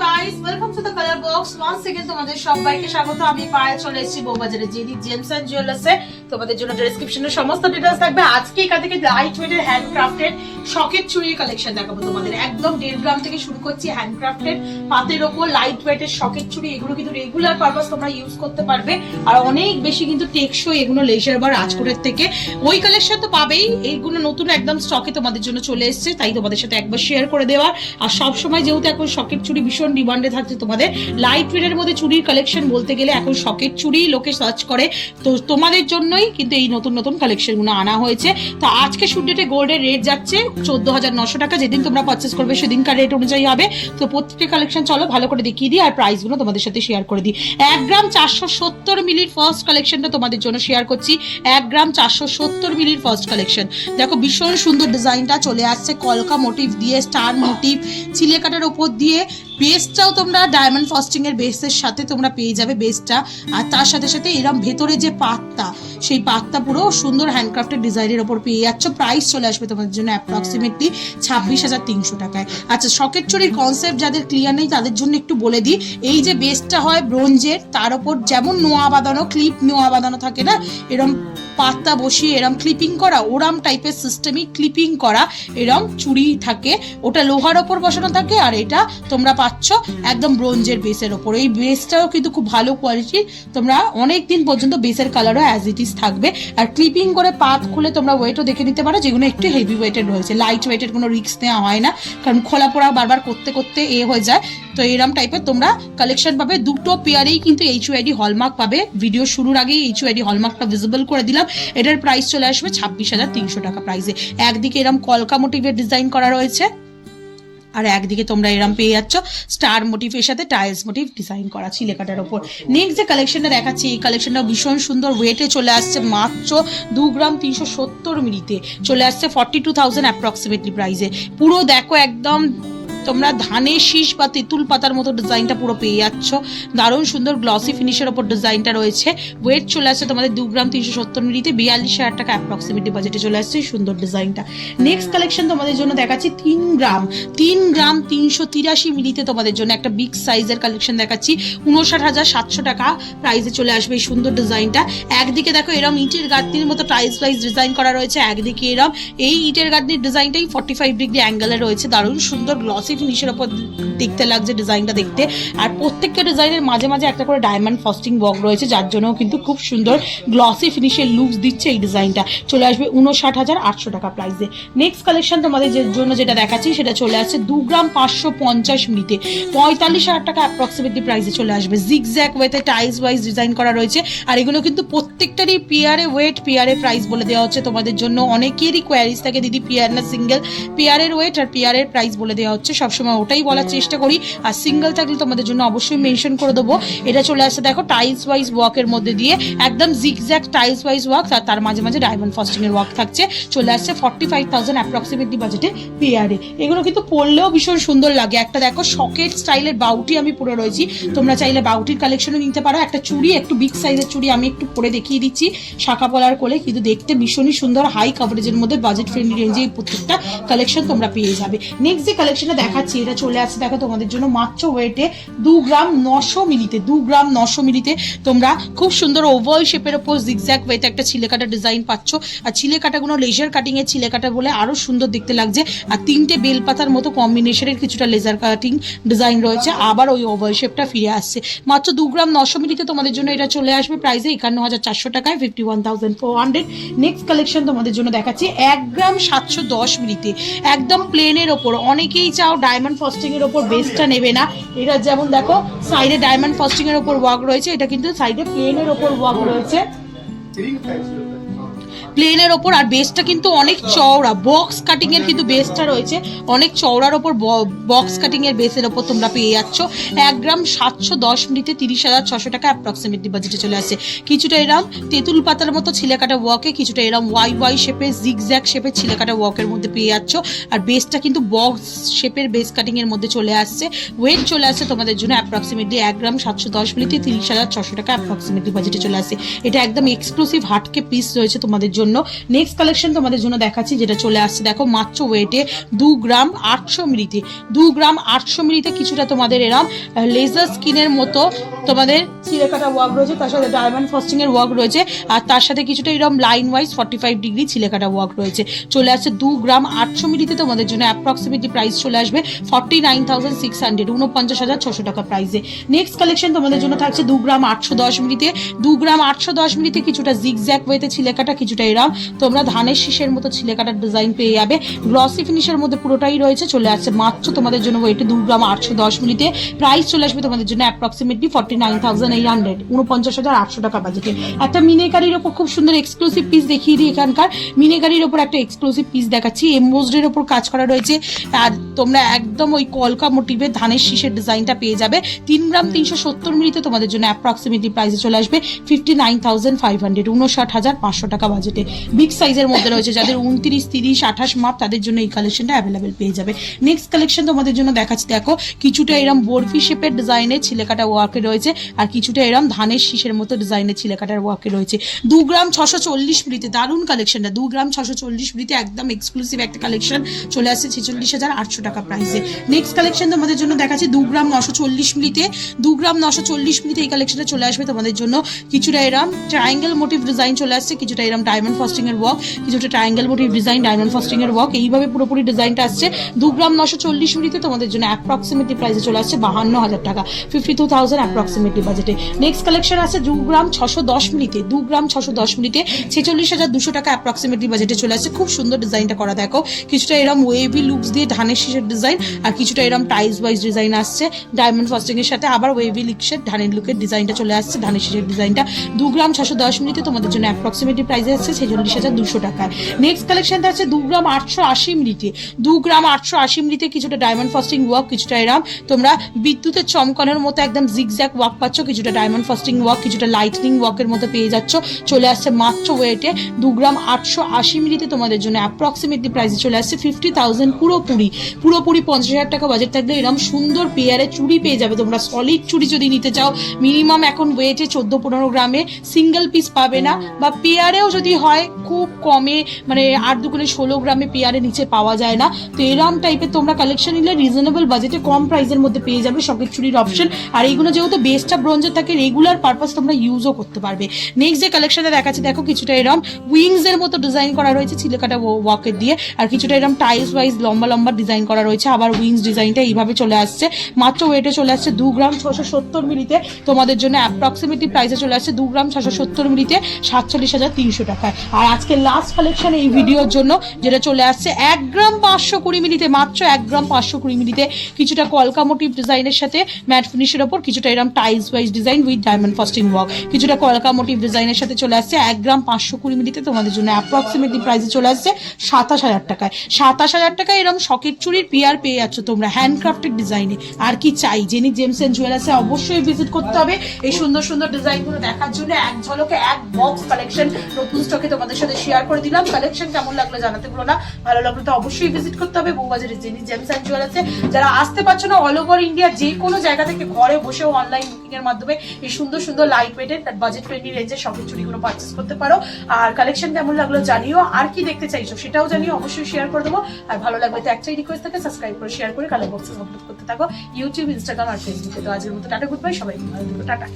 Guys, welcome to the colour box. Once again তোমাদের সবাইকে স্বাগত। আমি পায়ে চলে এসেছি বউবাজারে জেডি জেমস এন্ড জুয়েলার্সে। তোমাদের জন্য ডেসক্রিপশনে সমস্ত ডিটেইলস থাকবে। আজকে এখান থেকে লাইট ওয়েটের হ্যান্ডক্রাফটেড শকেট চুড়ির কালেকশন দেখাবো তোমাদের। একদম 1.5 গ্রাম থেকে শুরু করছি হ্যান্ডক্রাফটেড পাতের ওপর লাইট ওয়েটের শকেট চুড়ি। এগুলো কিন্তু রেগুলার পারপাস তোমরা ইউজ করতে পারবে আর অনেক বেশি কিন্তু টেকসই এগুলো লেজার বা রাজকোটের থেকে। ওই কালেকশন তো পাবেই, এইগুলো নতুন একদম স্টকে তোমাদের জন্য চলে এসেছে, তাই তোমাদের সাথে একবার শেয়ার করে দেওয়ার। আর সব সময় যেহেতু এখন শকেট চুড়ি ভীষণ ডিমান্ডে থাকছে তোমাদের, লাইট ওয়েটের মধ্যে চুড়ির কালেকশন বলতে গেলে এখন শকেট চুড়ি লোকে সার্চ করে, তো তোমাদের জন্যই কিন্তু এই নতুন নতুন কালেকশন গুলো আনা হয়েছে। তো আজকে শুট ডেটে গোল্ডের রেট যাচ্ছে 14,900 টাকা। যেদিন তোমরা পারচেস করবে সেদিনকার রেট অনুযায়ী হবে। তো প্রত্যেকটা কালেকশন চলো ভালো করে দেখিয়ে দিই আর প্রাইস গুলো তোমাদের সাথে শেয়ার করে দিই। 1 গ্রাম 470 মিলির ফার্স্ট কালেকশনটা তোমাদের জন্য শেয়ার করছি। 1 গ্রাম 470 মিলির ফার্স্ট কালেকশন দেখো, ভীষণ সুন্দর ডিজাইনটা চলে আসছে কলকা মোটিভ দিয়ে, স্টার মোটিভ চিলে কাটার উপর দিয়ে। বেসটাও তোমরা ডায়মন্ড ফস্টিং এর বেসের সাথে তোমরা পেয়ে যাবে বেসটা, আর তার সাথে সাথে এরকম ভেতরে যে পাতটা, সেই পাতটা পুরো সুন্দর হ্যান্ডক্রাফটেড ডিজাইনের ওপর পেয়ে যাচ্ছ। প্রাইস চলে আসবে তোমাদের জন্য অ্যাপ্রক্সিমেটলি 26,300 টাকায়। আচ্ছা, শকেট চুরির কনসেপ্ট যাদের ক্লিয়ার নেই তাদের জন্য একটু বলে দিই। এই যে বেসটা হয় ব্রোঞ্জের, তার ওপর যেমন নোয়া বাঁধানো, ক্লিপ নোয়া বাঁধানো থাকে না, এরম পাতা বসিয়ে এরম ক্লিপিং করা, ওরাম টাইপের সিস্টেমই ক্লিপিং করা এরম চুড়ি থাকে। ওটা লোহার ওপর বসানো থাকে আর এটা তোমরা পাচ্ছ একদম ব্রোঞ্জের বেসের ওপর। এই বেসটাও কিন্তু খুব ভালো কোয়ালিটির, তোমরা অনেক দিন পর্যন্ত বেসের কালারও অ্যাজ ইট ইজ থাকবে। আর ক্লিপিং করে পাত খুলে তোমরা ওয়েটও দেখে নিতে পারো, যেগুলো একটু হেভি ওয়েটেড রয়েছে। লাইট ওয়েটেড কোনো রিস্ক নেওয়া হয় না, কারণ খোলা পোড়া বারবার করতে করতে হয়ে যায়। তো এরম টাইপের তোমরা কালেকশন পাবে। দুটো পেয়ারেই কিন্তু HUID হলমার্ক পাবে। ভিডিও শুরুর আগেই HUID হলমার্কটা ভিজিবল করে দিলাম। এটার প্রাইস চলে আসবে 26,300 টাকা প্রাইসে। একদিকে এরম কলকা মোটিভের ডিজাইন করা রয়েছে আর একদিকে তোমরা এরম পেয়ে যাচ্ছ স্টার মোটিভের সাথে টাইলস মোটিভ ডিজাইন করা চিলে কাটার ওপর। নেক্সট যে কালেকশনটা দেখাচ্ছি, এই কালেকশনটা ভীষণ সুন্দর ওয়েটে চলে আসছে মাত্র 2 গ্রাম 370 মিলিতে চলে আসছে 42,000 অ্যাপ্রক্সিমেটলি প্রাইসে। পুরো দেখো একদম তোমরা ধানের শীষ বা তেঁতুল পাতার মতো ডিজাইনটা পুরো পেয়ে যাচ্ছ। দারুণ সুন্দর গ্লসি ফিনিশের ওপর ডিজাইনটা রয়েছে। ওয়েট চলে আসছে তোমাদের 2 গ্রাম 370 মিলিতে 42,000 টাকা অ্যাপ্রক্সিমেটলি বাজেটে চলে আসছে এই সুন্দর ডিজাইনটা। নেক্সট কালেকশন তোমাদের জন্য দেখাচ্ছি 3 গ্রাম 383 মিলিতে তোমাদের জন্য একটা বিগ সাইজের কালেকশন দেখাচ্ছি। 59,700 টাকা প্রাইসে চলে আসবে এই সুন্দর ডিজাইনটা। একদিকে দেখো এরম ইটের গাঁথনির মতো টাইলস ওয়াইজ ডিজাইন করা রয়েছে, একদিকে এরম এই ইটের গাঁথনির ডিজাইনটাই 45 ডিগ্রি অ্যাঙ্গেলে রয়েছে। দারুণ সুন্দর গ্লসি ফিনিশের উপর দেখতে লাগছে ডিজাইনটা দেখতে। আর প্রত্যেকটা ডিজাইনের মাঝে মাঝে একটা করে ডায়মন্ড ফস্টিং ওয়ার্ক রয়েছে, যার জন্য কিন্তু খুব সুন্দর গ্লসি ফিনিশের লুকস দিচ্ছে এই ডিজাইনটা। চলে আসবে 59,800 টাকা প্রাইসে। নেক্সট কালেকশন তোমাদের জন্য যেটা দেখাচ্ছি সেটা চলে আসছে 2 গ্রাম 550 মিলিতে 45,000 টাকা অ্যাপ্রক্সিমেটলি প্রাইসে চলে আসবে। জিগজ্যাগ ওয়েতে টাইলস ওয়াইজ ডিজাইন করা রয়েছে আর এগুলো কিন্তু প্রত্যেকটারই পেয়ারে ওয়েট পেয়ারে প্রাইস বলে দেওয়া হচ্ছে তোমাদের জন্য। অনেকেরই কোয়ারিজ থাকে দিদি পেয়ার না সিঙ্গেল, পেয়ারের ওয়েট আর পেয়ারের প্রাইস বলে দেওয়া হচ্ছে। সবসময় ওটাই বলার চেষ্টা করি, আর সিঙ্গেল থাকলে তোমাদের জন্য অবশ্যই মেনশন করে দেবো। এটা চলে আসছে দেখো টাইলস ওয়াইজ ওয়ার্কের মধ্যে দিয়ে, একদম জিগজ্যাগ টাইলস ওয়াইজ ওয়ার্ক আর তার মাঝে মাঝে ডায়মন্ড ফস্টিং এর ওয়ার্ক থাকছে। চলে আসছে 45,000 অ্যাপ্রক্সিমেটলি বাজেটে পেয়ারে। এগুলো কিন্তু পরলেও ভীষণ সুন্দর লাগে। একটা দেখো শকেট স্টাইলের বাউটি আমি পরে রয়েছি, তোমরা চাইলে বাউটির কালেকশনও নিতে পারো। একটা চুড়ি একটু বিগ সাইজের চুড়ি আমি একটু পরে দেখিয়ে দিচ্ছি শাখা পলার কোলে, কিন্তু দেখতে ভীষণই সুন্দর হাই কভারেজের মধ্যে বাজেট ফ্রেন্ডলি রেঞ্জে এই প্রত্যেকটা কালেকশন তোমরা পেয়ে যাবে। নেক্সট যে কালেকশনটা দেখাচ্ছি এটা চলে আসছে দেখো তোমাদের জন্য মাত্র ওয়েটে 2 গ্রাম 900 মিলিতে। 2 গ্রাম 900 মিলিতে তোমরা খুব সুন্দর ওভাল শেপের ওপর জিগজ্যাগ ওয়েতে একটা ছিলে কাটা ডিজাইন পাচ্ছ। আর ছিলে কাটাগুলো লেজার কাটিং এর ছিলে কাটা বলে আরো সুন্দর দেখতে লাগছে। আর 3টে বেলপাতার মতো কম্বিনেশনের কিছুটা লেজার কাটিং ডিজাইন রয়েছে, আবার ওই ওভাল শেপটা ফিরে আসছে। মাত্র 2 গ্রাম 900 মিলিতে তোমাদের জন্য এটা চলে আসবে প্রাইসে 51,400 টাকায় 51,400। নেক্সট কালেকশন তোমাদের জন্য দেখাচ্ছি 1 গ্রাম 710 মিলিতে একদম প্লেনের ওপর। অনেকেই চাও ডায়মন্ড ফস্টিং এর ওপর বেসটা নেবে না, এটা যেমন দেখো সাইডে ডায়মন্ড ফস্টিং এর ওপর ওয়ার্ক রয়েছে, এটা কিন্তু সাইডে প্লেনের ওপর ওয়ার্ক রয়েছে প্লেনের ওপর। আর বেসটা কিন্তু অনেক চওড়া, বক্স কাটিং এর কিন্তু বেসটা রয়েছে অনেক চওড়ার ওপর, বক্স কাটিং এর বেসের ওপর তোমরা পেয়ে যাচ্ছ 1 গ্রাম 710 মিলিতে 30,600 টাকা অ্যাপ্রক্সিমেটলি বাজেটে চলে আসছে। কিছুটা এরম তেঁতুল পাতার মতো ছিলেকাটা ওয়ার্কে, কিছুটা এরম ওয়াই শেপে জিগজ্যাগ শেপের ছিলেকাটা ওয়ার্কের মধ্যে পেয়ে যাচ্ছ। আর বেসটা কিন্তু বক্স শেপের বেস কাটিং এর মধ্যে চলে আসছে। ওয়েট চলে আসছে তোমাদের জন্য অ্যাপ্রক্সিমেটলি 1 গ্রাম 710 মিলিতে 30,600 টাকা অ্যাপ্রক্সিমেটলি বাজেটে চলে আসছে। এটা একদম এক্সক্লুসিভ হাটকে পিস রয়েছে তোমাদের জন্য। জন্য। নেক্সট কালেকশন তোমাদের জন্য দেখাচ্ছি, যেটা চলে আসছে দেখো মাত্র ওয়েটে 2 গ্রাম 800 মিলিতে। 2 গ্রাম 800 মিলিতে কিছুটা তোমাদের এরম লেজার স্কিনের মতো তোমাদের চিড়ে কাটা ওয়ার্ক রয়েছে, তার সাথে ডায়মন্ড ফস্টিং এর ওয়ার্ক রয়েছে, আর তার সাথে কিছুটা এরকম লাইন ওয়াইজ 45 ডিগ্রি চিড়ে কাটা ওয়ার্ক রয়েছে। চলে আসছে 2 গ্রাম 800 মিলিতে তোমাদের জন্য অ্যাপ্রক্সিমেটলি প্রাইস চলে আসবে 49,600, 49,600 টাকা প্রাইসে। নেক্সট কালেকশন তোমাদের জন্য থাকছে 2 গ্রাম 810 মিলিতে। 2 গ্রাম 810 মিলিতে কিছুটা জিগজ্যাগ ওয়েতে ছিলে কাটা, কিছুটা এরম তোমরা ধানের শীষের মতো ছিলে কাটার ডিজাইন পেয়ে যাবে। গ্লসি ফিনিশের মধ্যে পুরোটাই রয়েছে। চলে আসছে মাত্র তোমাদের জন্য ওয়েটে 2 গ্রাম 810 মিলিতে। প্রাইস চলে আসবে তোমাদের জন্য অ্যাপ্রক্সিমেটলি 49,800, 49,800 টাকা বাজেটে। একটা মিনেকারির ওপর খুব সুন্দর এক্সক্লুসিভ পিস দেখিয়ে দিই। এখানকার মিনেকারির ওপর একটা এক্সক্লুসিভ পিস দেখাচ্ছি, এমবোসডের ওপর কাজ করা রয়েছে, আর তোমরা একদম ওই কলকা মোটিভে ধানের শীষের ডিজাইনটা পেয়ে যাবে। 3 গ্রাম 370 মিলিতে তোমাদের জন্য অ্যাপ্রক্সিমেটলি প্রাইসে চলে আসবে 59,500, 59,500 টাকা বাজেটে। বিগ সাইজের মধ্যে রয়েছে, যাদের 29, 30, 28 মাপ তাদের জন্য এই কালেকশনটা অ্যাভেলেবেল পেয়ে যাবে। নেক্সট কালেকশন তোমাদের জন্য দেখাচ্ছি দেখো, কিছুটা এরম বরফি শেপের ডিজাইনের ছিলে কাটা ওয়ার্কে রয়েছে, আর কিছুটা এরম ধানের শীষের মতো ডিজাইনের ছিলে কাটার ওয়ার্কে রয়েছে। 2 গ্রাম 640 মিলিতে দারুণ কালেকশনটা। 2 গ্রাম 640 মিলিতে একদম এক্সক্লুসিভ একটা কালেকশন চলে আসছে 46,800 টাকা প্রাইসে। নেক্সট কালেকশন তোমাদের জন্য দেখাচ্ছি 2 গ্রাম 940 মিলিতে। 2 গ্রাম 940 মিলিতে এই কালেকশনটা চলে আসবে তোমাদের জন্য। কিছুটা এরম ট্রায়াঙ্গেল মোটিভ ডিজাইন চলে আসছে, কিছুটা এরম ডায়মন্ড ফস্টিং এর ওয়ার্ক, কিছুটা triangle motif design, diamond frosting এর ওয়ার্ক, এইভাবে পুরোপুরি ডিজাইনটা আসছে। 2 গ্রাম 940 মিলিতে তোমাদের জন্য অ্যাপ্রক্সিমেটলি প্রাইসে চলে আসছে 52,000 টাকা, 52,000 অ্যাপ্রক্সিমেটলি বাজেটে। নেক্সট কালেকশন আছে 2 গ্রাম 610 মিলিতে। 2 গ্রাম 610 মিলিতে 46,200 টাকা অ্যাপ্রক্সিমেটলি বাজেটে চলে আসছে। খুব সুন্দর ডিজাইনটা করা দেখো, কিছুটা এরম ওয়েভি লুকস দিয়ে ধানের শীষের ডিজাইন, আর কিছুটা এরম টাইলস ওয়াইজ ডিজাইন আসছে ডায়মন্ড ফস্টিং এর সাথে, আবার ওয়েভি লিক্সের ধানের লুকের ডিজাইনটা চলে আসছে ধানের শীষের ডিজাইনটা। 2 গ্রাম 610 মিনিটে তোমাদের জন্য অ্যাপ্রক্সিমেটলি প্রাইস আসছে 46,200 টাকায়। নেক্সট কালেকশন আছে 2 গ্রাম 880 মিনিটে। 2 গ্রাম 880 মিনিটে কিছুটা ডায়মন্ড ফস্টিং ওয়ার্ক, কিছুটা এরম তোমরা বিদ্যুতের চমকানোর মতো একদম জিগজ্যাগ ওয়ার্ক পাচ্ছ, কিছুটা ডায়মন্ড ফস্টিং ওয়ার্ক, কিছুটা লাইটনিং ওয়ার্কের মতো পেয়ে যাচ্ছ। চলে আসছে মাত্র ওয়েটে 2 গ্রাম 880 মিনিটে তোমাদের জন্য অ্যাপ্রক্সিমেটলি প্রাইসে চলে আসছে 50,000, পুরোপুরি 50,000 টাকা বাজেট থাকলে এরকম সুন্দর পেয়ারে চুড়ি পেয়ে যাবে তোমরা। সলিড চুড়ি যদি নিতে চাও মিনিমাম এখন ওয়েটে 14-15 গ্রামে, সিঙ্গেল পিস পাবে না, বা পেয়ারেও যদি হয় খুব কমে, মানে 8-2-16 গ্রামে পেয়ারে নিচে পাওয়া যায় না। তো এরম টাইপের তোমরা কালেকশন নিলে রিজনেবল বাজেটে কম প্রাইসের মধ্যে পেয়ে যাবে সকেট চুড়ির অপশন। আর এইগুলো যেহেতু বেসটা ব্রোঞ্জের থাকে, রেগুলার পারপাস তোমরা ইউজও করতে পারবে। নেক্সট যে কালেকশনে দেখাচ্ছি দেখো, কিছুটা এরম উইংস এর মতো ডিজাইন করা রয়েছে ছিলে কাটা ওয়ার্কের দিয়ে, আর কিছুটা এরম টাইলস ওয়াইজ লম্বা লম্বা ডিজাইন করা রয়েছে, আবার উইংস ডিজাইনটা এইভাবে চলে আসছে। মাত্র ওয়েটে চলে আসছে 2 গ্রাম 670 মিলিতে তোমাদের জন্য অ্যাপ্রক্সিমেটলি প্রাইসে চলে আসছে 2 গ্রাম 670 মিলিতে 47,300 টাকায়। আর আজকে লাস্ট কালেকশন এই ভিডিওর জন্য যেটা চলে আসছে 1 গ্রাম 520 মিলিতে, মাত্র 1 গ্রাম 520 মিলিতে, কিছুটা কলকা মোটিভ ডিজাইনের সাথে ম্যাট ফিনিশের ওপর, কিছুটা এরকম tiles wise design with diamond ফস্টিং work, কিছুটা কলকা মোটিভ ডিজাইনের সাথে চলে আসছে 1 গ্রাম 520 মিলিতে তোমাদের জন্য অ্যাপ্রক্সিমেটলি প্রাইসে চলে আসছে 27,000 টাকায়। 27,000 টাকায় এরকম শকেট চুড়ির পেয়ার পেয়ে যাচ্ছ তোমরা হ্যান্ডক্রাফটেড ডিজাইনে। আর কি চাই, জেনি জেমস এন্ড জুয়েলার্সে অবশ্যই ভিজিট করতে হবে এই সুন্দর সুন্দর ডিজাইনগুলো দেখার জন্য। এক ঝলকে এক বক্স কালেকশন নতুন স্টকে তোমাদের সাথে শেয়ার করে দিলাম। কালেকশন কেমন লাগলো জানাতে ভুলো না, ভালো লাগলো তো অবশ্যই ভিজিট করতে হবে বউবাজারে জেনি জেমস এন্ড জুয়েলার্সে। যারা আসতে পারছো না, অল ওভার ইন্ডিয়া যে কোনো জায়গা থেকে ঘরে বসেও অনলাইন বুকিং এর মাধ্যমে এই সুন্দর সুন্দর লাইট ওয়েটেড বাজেট ফ্রেন্ডলি রেঞ্জের শকেট চুড়িগুলো পারচেস করতে পারো। আর কালেকশন কেমন লাগলো জানিও, আর কি দেখতে চাইছো সেটাও জানিও, অবশ্যই শেয়ার করে দেবো। আর ভালো লাগবে তো একটাই রিকোয়েস্ট থাকে, সাবস্ক্রাইব করে শেয়ার করে কালার বক্সে আপলোড করতে থাকো ইউটিউব, ইনস্টাগ্রাম আর ফেসবুকে। তো আজকের মতো টাটা, গুড বাই, সবাই ভালো থেকো, টাটা।